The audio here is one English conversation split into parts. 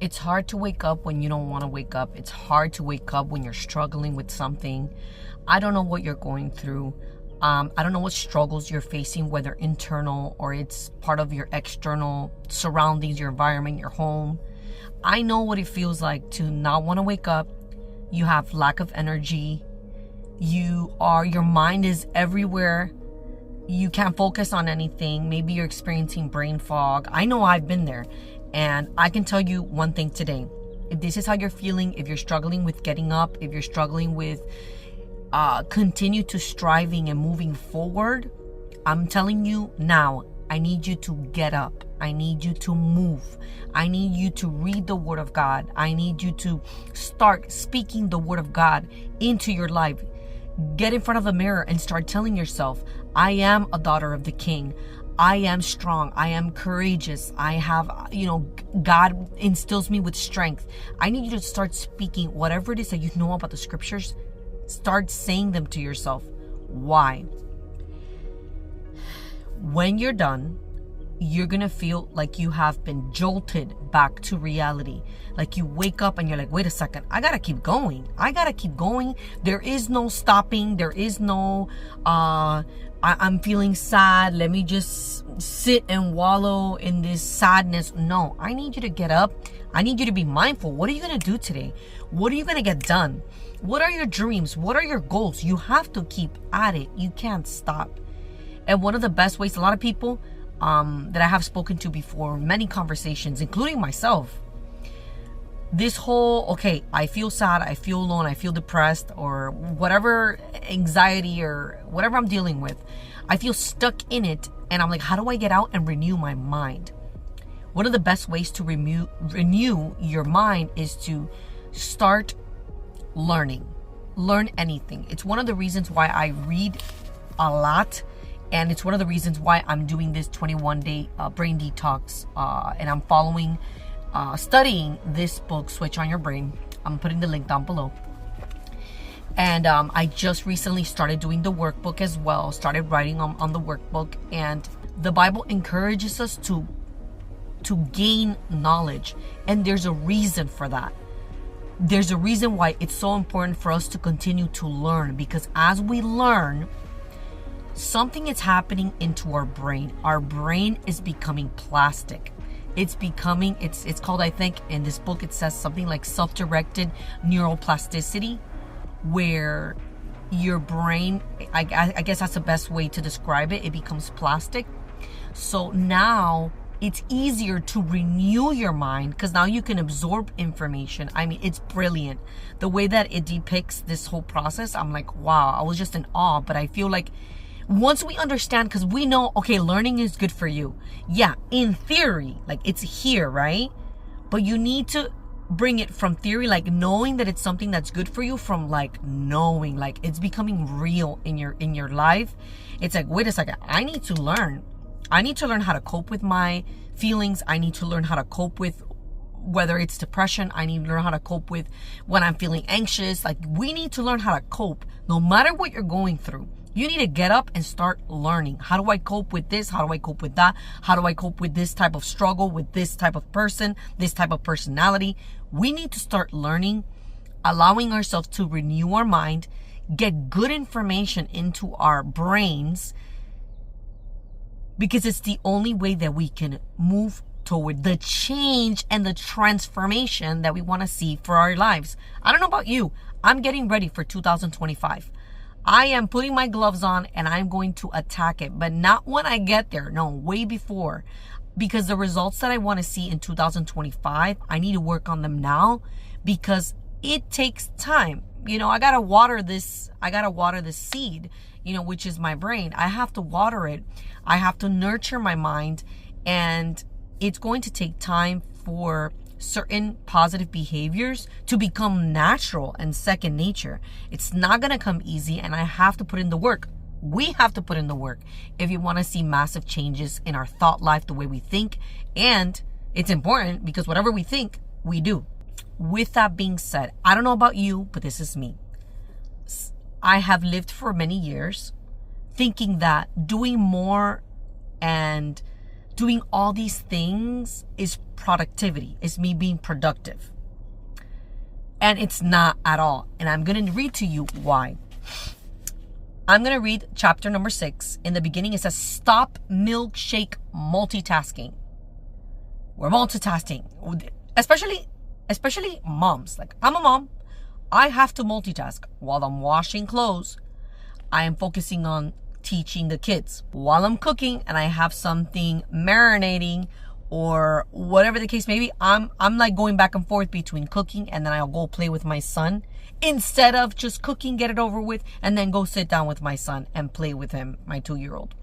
It's hard to wake up when you don't want to wake up. It's hard to wake up when you're struggling with something. I don't know what you're going through. I don't know what struggles you're facing, whether internal or it's part of your external surroundings, your environment, your home. I know what it feels like to not want to wake up. You have lack of energy. Your mind is everywhere. You can't focus on anything. Maybe you're experiencing brain fog. I know I've been there. And I can tell you one thing today. If this is how you're feeling, if you're struggling with getting up, if you're struggling with continue to striving and moving forward, I'm telling you now, I need you to get up. I need you to move. I need you to read the Word of God. I need you to start speaking the Word of God into your life. Get in front of a mirror and start telling yourself, I am a daughter of the King. I am strong. I am courageous. I have, God instills me with strength. I need you to start speaking whatever it is that you know about the scriptures. Start saying them to yourself. Why? When you're done, you're going to feel like you have been jolted back to reality. Like you wake up and you're like, wait a second, I got to keep going. I got to keep going. There is no stopping. There is no, I'm feeling sad. Let me just sit and wallow in this sadness. No, I need you to get up. I need you to be mindful. What are you going to do today? What are you going to get done? What are your dreams? What are your goals? You have to keep at it. You can't stop. And one of the best ways, a lot of people that I have spoken to before, many conversations, including myself, this whole, okay, I feel sad, I feel alone, I feel depressed, or whatever anxiety or whatever I'm dealing with, I feel stuck in it. And I'm like, how do I get out and renew my mind? One of the best ways to renew your mind is to start learning. Learn anything. It's one of the reasons why I read a lot. And it's one of the reasons why I'm doing this 21-day brain detox. And I'm studying this book, Switch on Your Brain. I'm putting the link down below. And I just recently started doing the workbook as well. Started writing on the workbook. And the Bible encourages us to gain knowledge. And there's a reason for that. There's a reason why it's so important for us to continue to learn. Because as we learn, something is happening into our brain. Our brain is becoming plastic. It's called, I think, in this book, it says something like self-directed neuroplasticity, where your brain, I guess that's the best way to describe it. It becomes plastic. So now it's easier to renew your mind because now you can absorb information. I mean, it's brilliant. The way that it depicts this whole process, I'm like, wow, I was just in awe. But I feel like once we understand, because we know, okay, learning is good for you. Yeah, in theory, like it's here, right? But you need to bring it from theory, like knowing that it's something that's good for you, from like knowing, like it's becoming real in your life. It's like, wait a second, I need to learn. I need to learn how to cope with my feelings. I need to learn how to cope with whether it's depression. I need to learn how to cope with when I'm feeling anxious. Like we need to learn how to cope no matter what you're going through. You need to get up and start learning. How do I cope with this? How do I cope with that? How do I cope with this type of struggle, with this type of person, this type of personality? We need to start learning, allowing ourselves to renew our mind, get good information into our brains, because it's the only way that we can move toward the change and the transformation that we want to see for our lives. I don't know about you. I'm getting ready for 2025. I am putting my gloves on and I'm going to attack it, but not when I get there. No, way before. Because the results that I want to see in 2025, I need to work on them now because it takes time. I got to water this seed, which is my brain. I have to water it. I have to nurture my mind, and it's going to take time for certain positive behaviors to become natural and second nature. It's not going to come easy, and I have to put in the work. We have to put in the work if you want to see massive changes in our thought life, the way we think. And it's important because whatever we think, we do. With that being said, I don't know about you, but this is me. I have lived for many years thinking that doing more and doing all these things is productivity. It's me being productive. And it's not at all. And I'm going to read to you why. I'm going to read chapter number 6. In the beginning, it says, stop milkshake multitasking. We're multitasking. Especially moms. Like, I'm a mom. I have to multitask. While I'm washing clothes, I am focusing on teaching the kids. While I'm cooking and I have something marinating or whatever the case may be, I'm like going back and forth between cooking and then I'll go play with my son instead of just cooking, get it over with, and then go sit down with my son and play with him, my 2-year-old.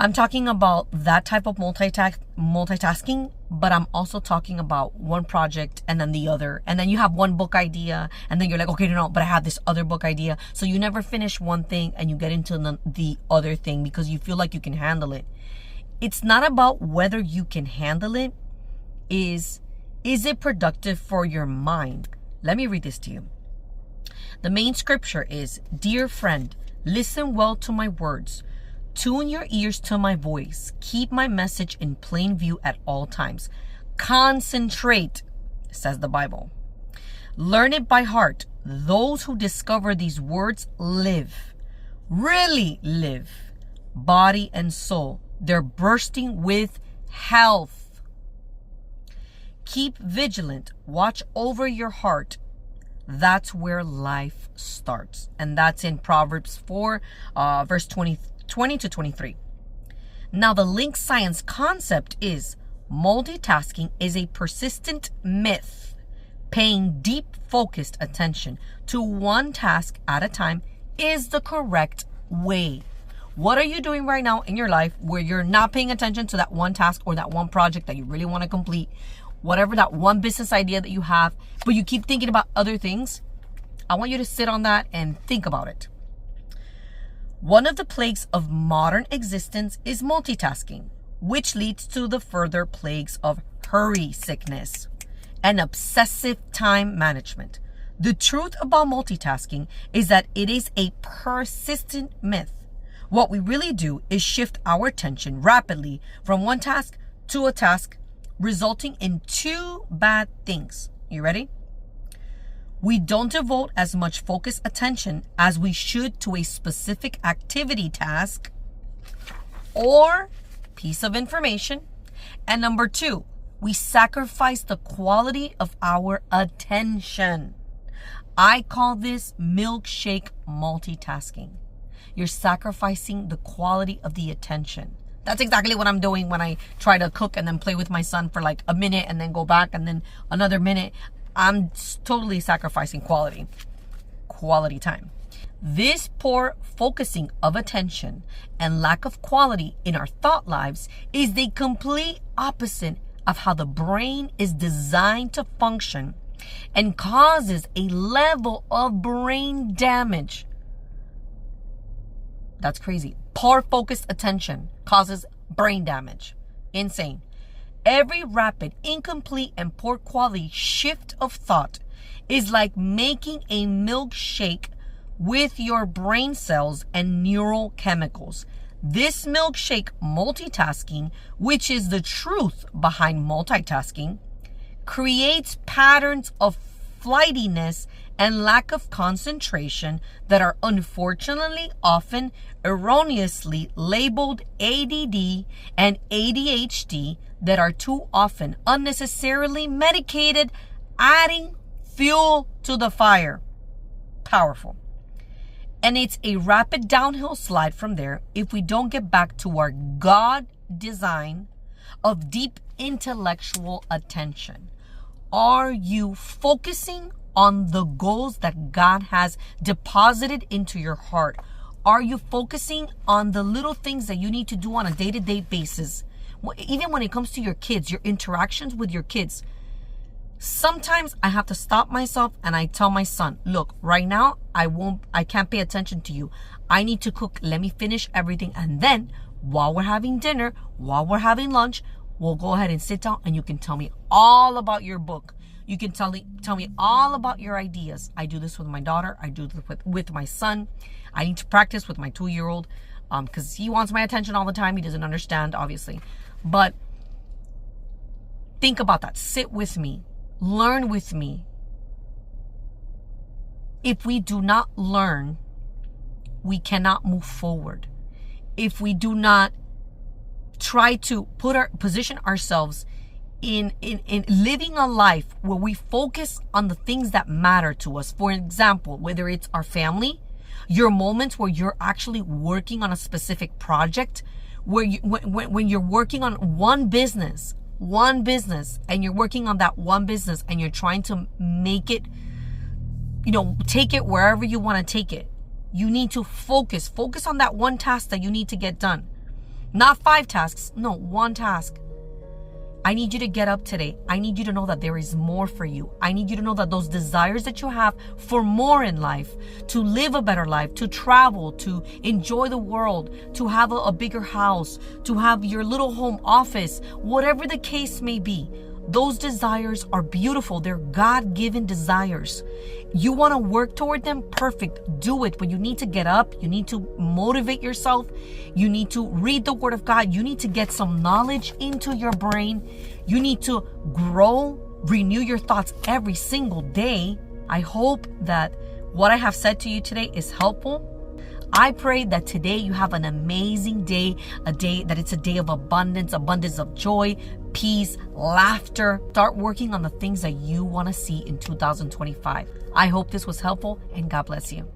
I'm talking about that type of multitasking, but I'm also talking about one project and then the other. And then you have one book idea and then you're like, okay, no, but I have this other book idea. So you never finish one thing and you get into the other thing because you feel like you can handle it. It's not about whether you can handle it. Is it productive for your mind? Let me read this to you. The main scripture is, dear friend, listen well to my words. Tune your ears to my voice. Keep my message in plain view at all times. Concentrate, says the Bible. Learn it by heart. Those who discover these words live, really live, body and soul. They're bursting with health. Keep vigilant. Watch over your heart. That's where life starts. And that's in Proverbs 4, verse 20 to 23. Now, the link science concept is multitasking is a persistent myth. Paying deep, focused attention to one task at a time is the correct way. What are you doing right now in your life where you're not paying attention to that one task or that one project that you really want to complete? Whatever that one business idea that you have, but you keep thinking about other things. I want you to sit on that and think about it. One of the plagues of modern existence is multitasking, which leads to the further plagues of hurry sickness and obsessive time management. The truth about multitasking is that it is a persistent myth. What we really do is shift our attention rapidly from one task to a task, resulting in 2 bad things. You ready? We don't devote as much focused attention as we should to a specific activity, task, or piece of information. And number 2, we sacrifice the quality of our attention. I call this milkshake multitasking. You're sacrificing the quality of the attention. That's exactly what I'm doing when I try to cook and then play with my son for like a minute and then go back and then another minute. I'm totally sacrificing quality time. This poor focusing of attention and lack of quality in our thought lives is the complete opposite of how the brain is designed to function and causes a level of brain damage. That's crazy. Poor focused attention causes brain damage. Insane. Every rapid, incomplete, and poor quality shift of thought is like making a milkshake with your brain cells and neural chemicals. This milkshake multitasking, which is the truth behind multitasking, creates patterns of flightiness and lack of concentration that are unfortunately often erroneously labeled ADD and ADHD that are too often unnecessarily medicated, adding fuel to the fire. Powerful. And it's a rapid downhill slide from there if we don't get back to our God design of deep intellectual attention. Are you focusing on the goals that God has deposited into your heart? Are you focusing on the little things that you need to do on a day-to-day basis? Even when it comes to your kids, your interactions with your kids. Sometimes I have to stop myself and I tell my son, look, right now, I can't pay attention to you. I need to cook. Let me finish everything. And then while we're having dinner, while we're having lunch, we'll go ahead and sit down and you can tell me all about your book. You can tell me all about your ideas. I do this with my daughter. I do this with my son. I need to practice with my 2-year-old because he wants my attention all the time. He doesn't understand, obviously. But Think about that. Sit with me. Learn with me. If we do not learn, we cannot move forward. If we do not try to position ourselves in living a life where we focus on the things that matter to us. For example, whether it's our family, your moments where you're actually working on a specific project, where when you're working on one business, and you're working on that one business and you're trying to make it, take it wherever you want to take it. You need to focus on that one task that you need to get done. Not 5 tasks, no, one task. I need you to get up today. I need you to know that there is more for you. I need you to know that those desires that you have for more in life, to live a better life, to travel, to enjoy the world, to have a bigger house, to have your little home office, whatever the case may be, those desires are beautiful. They're God-given desires. You want to work toward them? Perfect. Do it. But you need to get up. You need to motivate yourself. You need to read the Word of God. You need to get some knowledge into your brain. You need to grow, renew your thoughts every single day. I hope that what I have said to you today is helpful. I pray that today you have an amazing day, it's a day of abundance of joy, peace, laughter. Start working on the things that you want to see in 2025. I hope this was helpful, and God bless you.